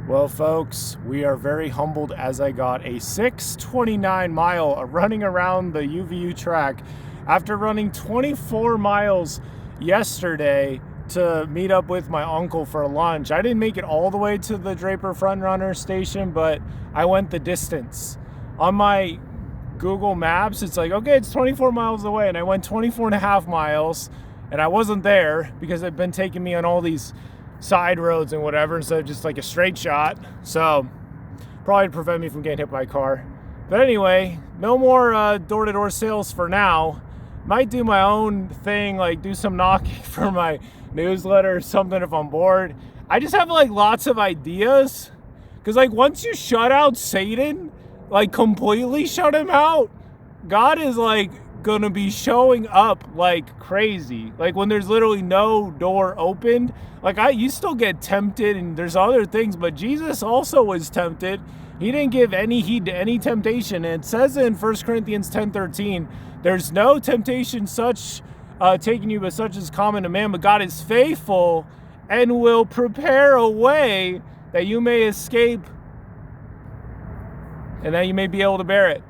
Well, folks, we are very humbled as I got a 6:29 mile running around the UVU track after running 24 miles yesterday to meet up with my uncle for lunch. I didn't make it all the way to the Draper Frontrunner station, but I went the distance. On my Google Maps, it's like, okay, it's 24 miles away, and I went 24 and a half miles, and I wasn't there because it'd been taking me on all these side roads and whatever instead of just like a straight shot. So probably prevent me from getting hit by a car. But anyway, no more door-to-door sales for now. Might do my own thing, like do some knocking for my newsletter or something if I'm bored. I just have like lots of ideas because like once you shut out Satan, like completely shut him out, God is like gonna be showing up like crazy. Like when there's literally no door opened, like you still get tempted and there's other things, but Jesus also was tempted. He didn't give any heed to any temptation. And it says in 1 Corinthians 10:13, there's no temptation such taking you, but such is common to man, but God is faithful and will prepare a way that you may escape and that you may be able to bear it.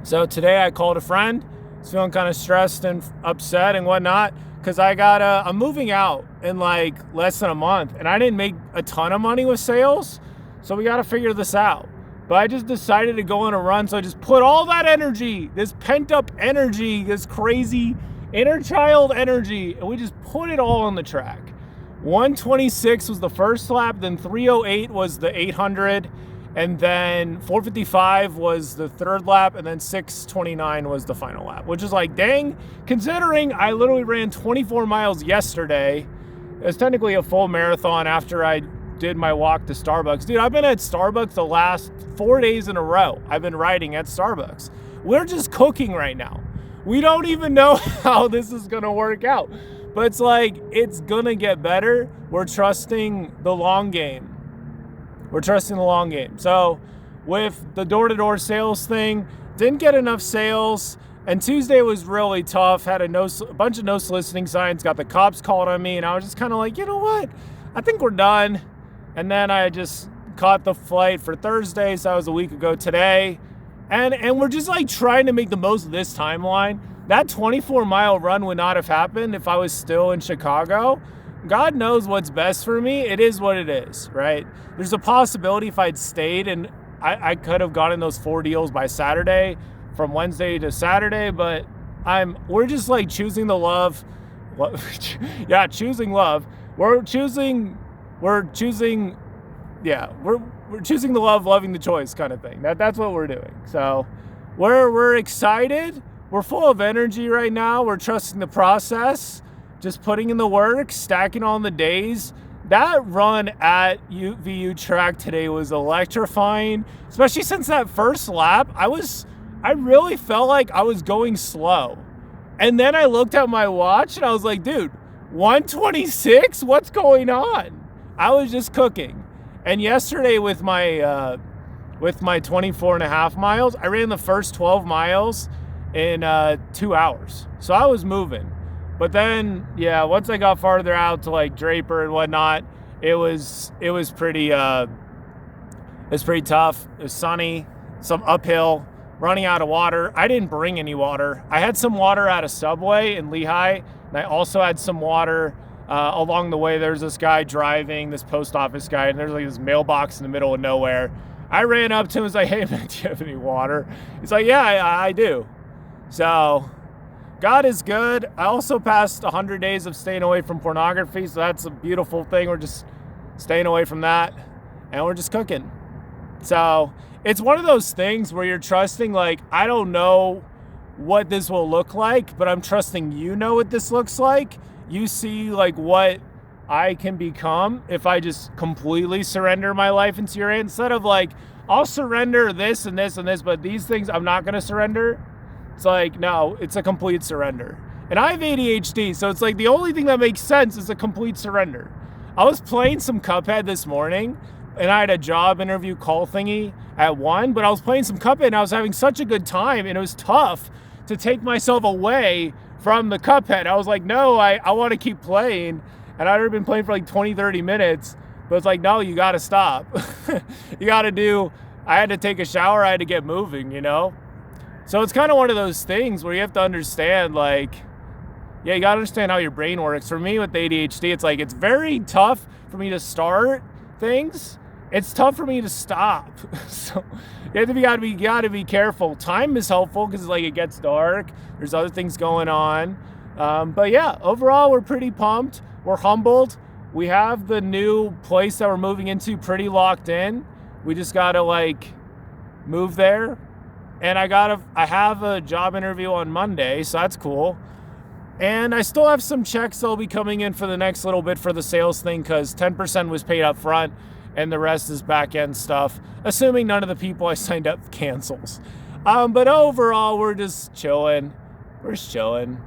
So today I called a friend. I was feeling kind of stressed and upset and whatnot because I'm moving out in like less than a month and I didn't make a ton of money with sales. So we got to figure this out. But I just decided to go on a run. So I just put all that energy, this pent up energy, this crazy inner child energy, and we just put it all on the track. 126 was the first lap, then 308 was the 800. And then 455 was the third lap, and then 629 was the final lap, which is like, dang, considering I literally ran 24 miles yesterday. It's technically a full marathon after I did my walk to Starbucks. Dude, I've been at Starbucks the last 4 days in a row. I've been riding at Starbucks. We're just cooking right now. We don't even know how this is going to work out. But it's like, it's going to get better. We're trusting the long game. We're trusting the long game. So with the door-to-door sales thing, didn't get enough sales. And Tuesday was really tough. Had a bunch of no soliciting signs. Got the cops called on me. And I was just kind of like, you know what? I think we're done. And then I just caught the flight for Thursday. So that was a week ago today. And we're just like trying to make the most of this timeline. That 24-mile run would not have happened if I was still in Chicago. God knows what's best for me. It is what it is, right? There's a possibility if I'd stayed and I could have gotten those 4 deals by Saturday, from Wednesday to Saturday, but we're just like choosing the love. Yeah, choosing love. We're choosing the love, loving the choice kind of thing. That's what we're doing. So we're excited. We're full of energy right now. We're trusting the process. Just putting in the work, stacking on the days. That run at UVU track today was electrifying, especially since that first lap. I really felt like I was going slow. And then I looked at my watch and I was like, dude, 126? What's going on? I was just cooking. And yesterday with my 24 and a half miles, I ran the first 12 miles in 2 hours. So I was moving. But then, yeah, once I got farther out to like Draper and whatnot, it was pretty tough. It was sunny, some uphill, running out of water. I didn't bring any water. I had some water at a Subway in Lehigh, and I also had some water along the way. There's this guy driving, this post office guy, and there's like this mailbox in the middle of nowhere. I ran up to him and was like, hey man, do you have any water? He's like, yeah, I do. So God is good. I also passed 100 days of staying away from pornography, so that's a beautiful thing. We're just staying away from that, and we're just cooking. So it's one of those things where you're trusting, like, I don't know what this will look like, but I'm trusting you know what this looks like. You see, like, what I can become if I just completely surrender my life into your hand. Instead of, like, I'll surrender this and this and this, but these things I'm not going to surrender. It's like, no, it's a complete surrender. And I have ADHD, so it's like the only thing that makes sense is a complete surrender. I was playing some Cuphead this morning, and I had a job interview call thingy at 1, but I was playing some Cuphead, and I was having such a good time, and it was tough to take myself away from the Cuphead. I was like, no, I want to keep playing, and I'd already been playing for like 20, 30 minutes, But it's like, no, you got to stop. You got to do, I had to take a shower. I had to get moving, you know? So it's kind of one of those things where you have to understand, like, yeah, you got to understand how your brain works. For me with ADHD, it's like, it's very tough for me to start things. It's tough for me to stop. So you gotta be careful. Time is helpful because like it gets dark. There's other things going on. But yeah, overall, we're pretty pumped. We're humbled. We have the new place that we're moving into pretty locked in. We just gotta like move there. And I have a job interview on Monday, so that's cool. And I still have some checks that'll be coming in for the next little bit for the sales thing because 10% was paid up front and the rest is back end stuff, assuming none of the people I signed up cancels. But overall, we're just chilling. We're just chilling.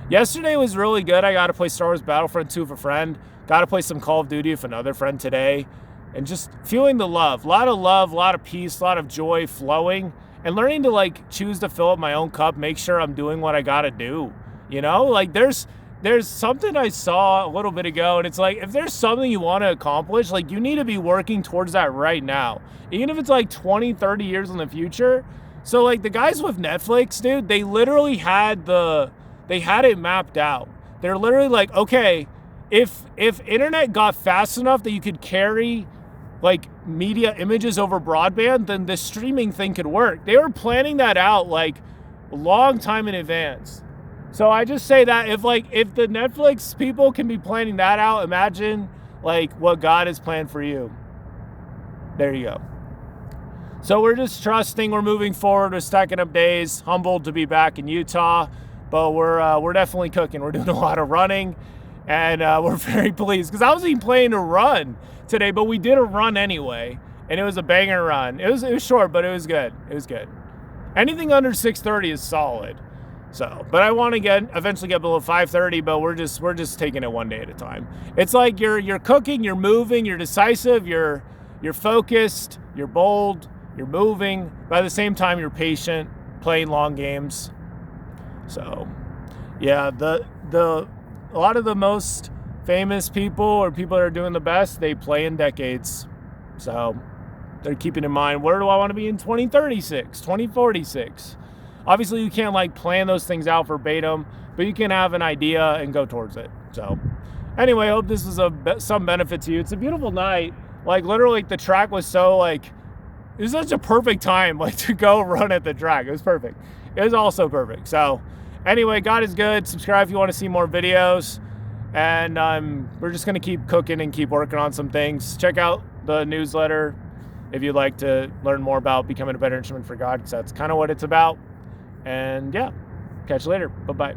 Yesterday was really good. I got to play Star Wars Battlefront 2 with a friend. Got to play some Call of Duty with another friend today. And just feeling the love. A lot of peace, a lot of joy flowing. And learning to like choose to fill up my own cup, make sure I'm doing what I gotta do. You know, like there's something I saw a little bit ago, and it's like if there's something you want to accomplish, like you need to be working towards that right now. Even if it's like 20, 30 years in the future. So like the guys with Netflix, dude, they literally had it mapped out. They're literally like, okay, if internet got fast enough that you could carry like media images over broadband, then the streaming thing could work. They were planning that out like a long time in advance. So I just say that if the Netflix people can be planning that out, imagine like what God has planned for you. There you go. So we're just trusting, we're moving forward, we're stacking up days, humbled to be back in Utah, but we're definitely cooking. We're doing a lot of running, and we're very pleased because I wasn't even planning to run today, but we did a run anyway, and it was a banger run. It was short, but it was good. It was good. Anything under 6:30 is solid. So, but I want to eventually get below 5:30, but we're just taking it one day at a time. It's like you're cooking, you're moving, you're decisive, you're focused, you're bold, you're moving. But at the same time, you're patient, playing long games. So, yeah, a lot of the most famous people or people that are doing the best, they play in decades. So they're keeping in mind, where do I want to be in 2036, 2046? Obviously, you can't like plan those things out verbatim, but you can have an idea and go towards it. So anyway, I hope this was some benefit to you. It's a beautiful night. Like literally the track was so like, it was such a perfect time like to go run at the track. It was perfect. It was also perfect. So anyway, God is good. Subscribe if you want to see more videos. And we're just going to keep cooking and keep working on some things. Check out the newsletter if you'd like to learn more about becoming a better instrument for God, because that's kind of what it's about. And yeah, catch you later. Bye-bye.